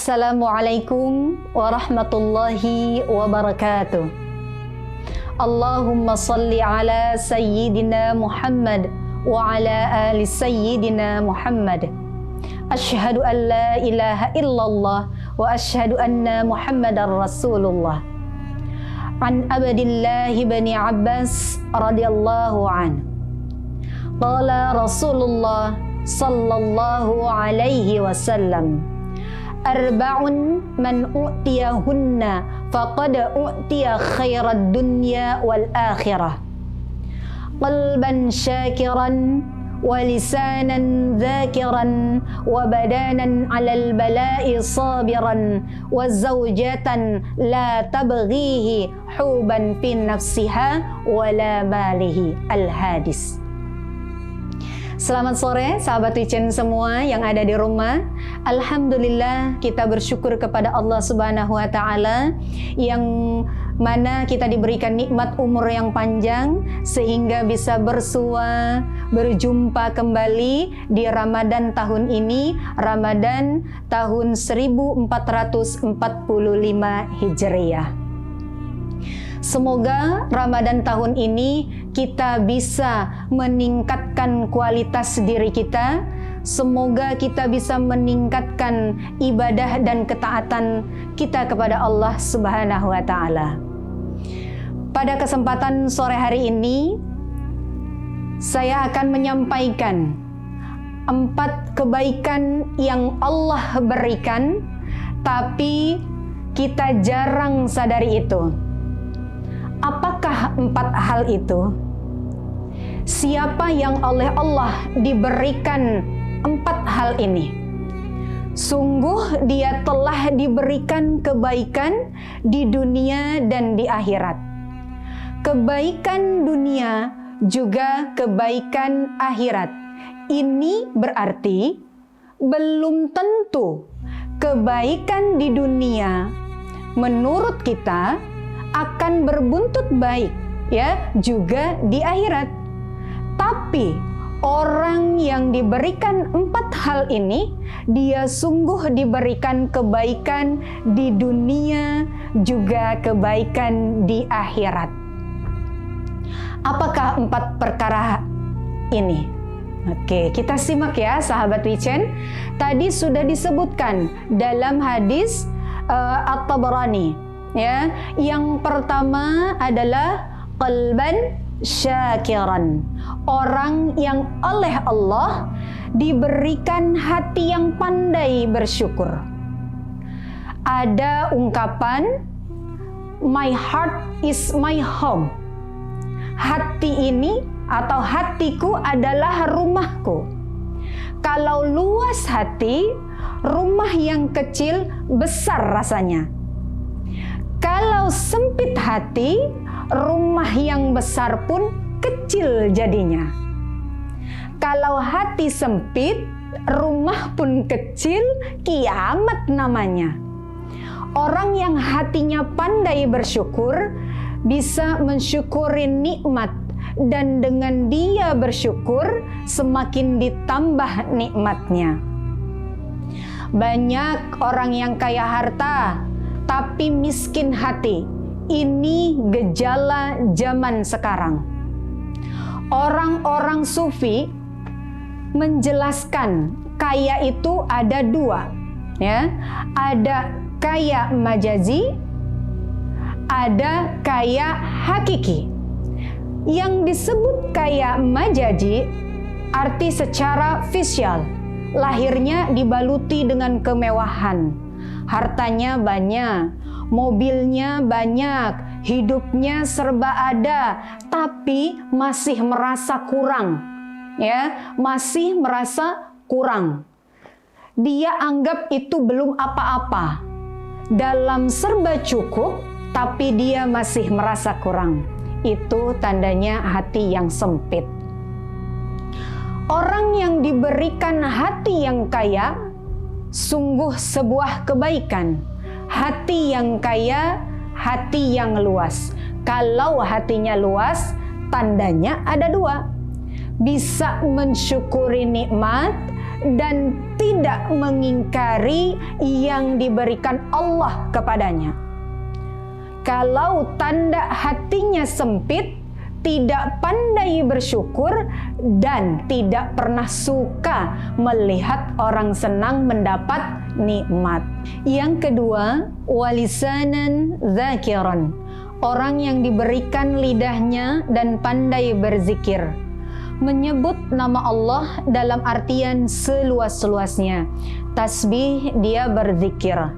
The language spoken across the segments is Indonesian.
Assalamualaikum warahmatullahi wabarakatuh. Allahumma salli ala Sayyidina Muhammad wa ala ali Sayyidina Muhammad. Ashhadu an la ilaha illallah wa ashhadu anna Muhammadar Rasulullah. An Abdillah bin Abbas radhiyallahu an. Qala Rasulullah sallallahu alaihi wasallam, arba'un man u'tiyahunna faqad u'tiya khairad dunya wal akhirah, qalban syakiran wa lisanan dzakiran wa badanan 'alal bala'i sabiran wa zawjatan la tabghihi huban fi nafsiha wa la malihi. Al-Hadis. Selamat sore sahabat Wicen semua yang ada di rumah. Alhamdulillah, kita bersyukur kepada Allah Subhanahu wa taala yang mana kita diberikan nikmat umur yang panjang sehingga bisa bersua, berjumpa kembali di Ramadan tahun ini, Ramadan tahun 1445 Hijriah. Semoga Ramadan tahun ini kita bisa meningkatkan kualitas diri kita. Semoga kita bisa meningkatkan ibadah dan ketaatan kita kepada Allah Subhanahu wa taala. Pada kesempatan sore hari ini, saya akan menyampaikan 4 kebaikan yang Allah berikan, tapi kita jarang sadari itu. Apakah 4 hal itu? Siapa yang oleh Allah diberikan 4 hal ini? Sungguh dia telah diberikan kebaikan di dunia dan di akhirat. Kebaikan dunia juga kebaikan akhirat. Ini berarti belum tentu kebaikan di dunia menurut kita akan berbuntut baik, ya, juga di akhirat. Tapi orang yang diberikan 4 hal ini, dia sungguh diberikan kebaikan di dunia juga kebaikan di akhirat. Apakah 4 perkara ini? Oke, kita simak ya sahabat Wicen. Tadi sudah disebutkan dalam hadis At-Tabarani. Ya, yang pertama adalah qalban syakiran, orang yang oleh Allah diberikan hati yang pandai bersyukur. Ada ungkapan, my heart is my home. Hati ini atau hatiku adalah rumahku. Kalau luas hati, rumah yang kecil besar rasanya. Kalau sempit hati, rumah yang besar pun kecil jadinya. Kalau hati sempit, rumah pun kecil, kiamat namanya. Orang yang hatinya pandai bersyukur, bisa mensyukuri nikmat, dan dengan dia bersyukur, semakin ditambah nikmatnya. Banyak orang yang kaya harta, tapi miskin hati. Ini gejala zaman sekarang. Orang-orang sufi menjelaskan kaya itu ada 2, ya. Ada kaya majazi, ada kaya hakiki. Yang disebut kaya majazi arti secara visual, lahirnya dibaluti dengan kemewahan. Hartanya banyak, mobilnya banyak, hidupnya serba ada, tapi masih merasa kurang, ya, masih merasa kurang. Dia anggap itu belum apa-apa. Dalam serba cukup, tapi dia masih merasa kurang. Itu tandanya hati yang sempit. Orang yang diberikan hati yang kaya, sungguh sebuah kebaikan. Hati yang kaya, hati yang luas. Kalau hatinya luas, tandanya ada 2. Bisa mensyukuri nikmat dan tidak mengingkari yang diberikan Allah kepadanya. Kalau tanda hatinya sempit, tidak pandai bersyukur, dan tidak pernah suka melihat orang senang mendapat nikmat. Yang kedua, walisanan zakiran, orang yang diberikan lidahnya dan pandai berzikir, menyebut nama Allah dalam artian seluas-luasnya. Tasbih dia berzikir,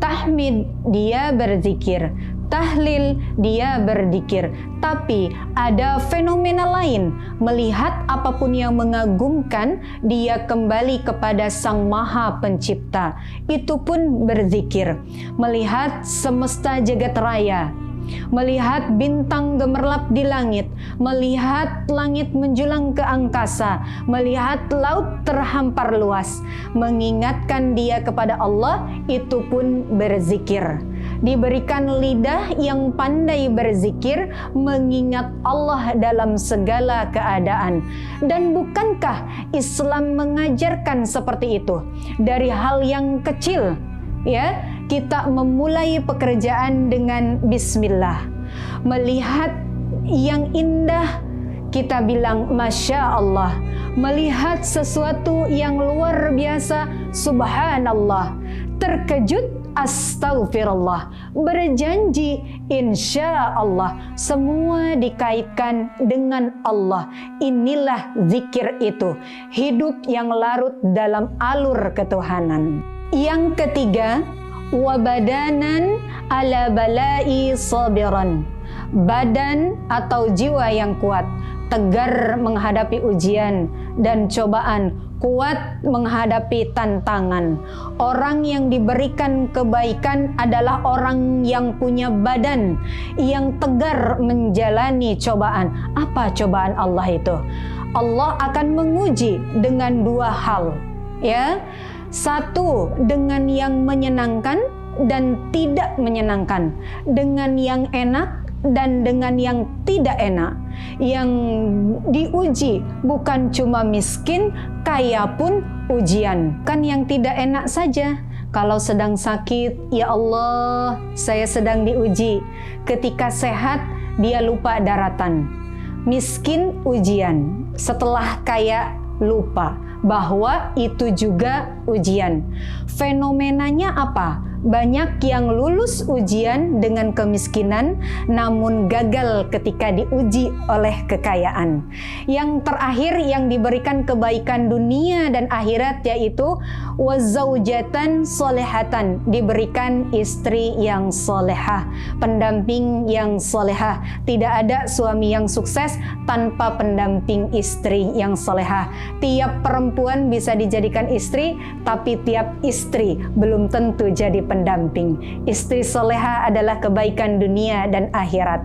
tahmid dia berzikir, tahlil dia berzikir. Tapi ada fenomena lain, melihat apapun yang mengagumkan, dia kembali kepada Sang Maha Pencipta, itu pun berzikir. Melihat semesta jagat raya, melihat bintang gemerlap di langit, melihat langit menjulang ke angkasa, melihat laut terhampar luas, mengingatkan dia kepada Allah, itu pun berzikir. Diberikan lidah yang pandai berzikir, mengingat Allah dalam segala keadaan. Dan bukankah Islam mengajarkan seperti itu? Dari hal yang kecil, ya, kita memulai pekerjaan dengan bismillah. Melihat yang indah, kita bilang Masya Allah. Melihat sesuatu yang luar biasa, Subhanallah. Terkejut, Astaghfirullah. Berjanji, insya Allah. Semua dikaitkan dengan Allah. Inilah zikir itu, hidup yang larut dalam alur ketuhanan. Yang ketiga, wabadanan ala balai sabiran, badan atau jiwa yang kuat, tegar menghadapi ujian dan cobaan, kuat menghadapi tantangan. Orang yang diberikan kebaikan adalah orang yang punya badan, yang tegar menjalani cobaan. Apa cobaan Allah itu? Allah akan menguji dengan dua hal, ya. Satu, dengan yang menyenangkan dan tidak menyenangkan, dengan yang enak dan dengan yang tidak enak. Yang diuji bukan cuma miskin, kaya pun ujian. Kan yang tidak enak saja. Kalau sedang sakit, ya Allah, saya sedang diuji. Ketika sehat, dia lupa daratan. Miskin, ujian. Setelah kaya, lupa bahwa itu juga ujian. Fenomenanya apa? Banyak yang lulus ujian dengan kemiskinan, namun gagal ketika diuji oleh kekayaan. Yang terakhir yang diberikan kebaikan dunia dan akhirat, yaitu wazaujatan solehatan, diberikan istri yang solehah, pendamping yang solehah. Tidak ada suami yang sukses tanpa pendamping istri yang solehah. Tiap perempuan bisa dijadikan istri, tapi tiap istri belum tentu jadi pendamping. Istri soleha adalah kebaikan dunia dan akhirat.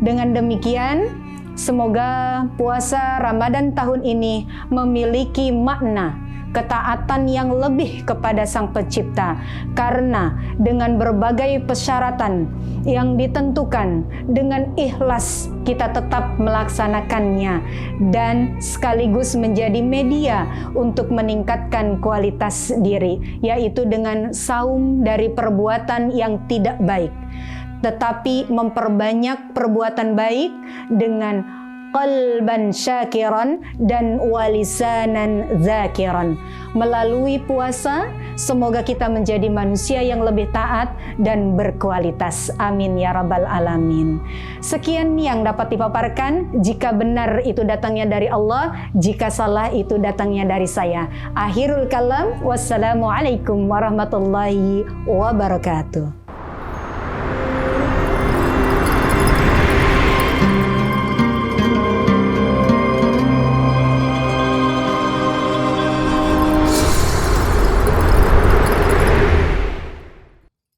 Dengan demikian, semoga puasa Ramadan tahun ini memiliki makna ketaatan yang lebih kepada Sang Pencipta, karena dengan berbagai persyaratan yang ditentukan, dengan ikhlas kita tetap melaksanakannya dan sekaligus menjadi media untuk meningkatkan kualitas diri, yaitu dengan saum dari perbuatan yang tidak baik, tetapi memperbanyak perbuatan baik dengan qalban syakiran dan walisanan zakiran. Melalui puasa, semoga kita menjadi manusia yang lebih taat dan berkualitas. Amin ya rabbal alamin. Sekian yang dapat dipaparkan. Jika benar itu datangnya dari Allah, jika salah itu datangnya dari saya. Akhirul kalam, wassalamualaikum warahmatullahi wabarakatuh.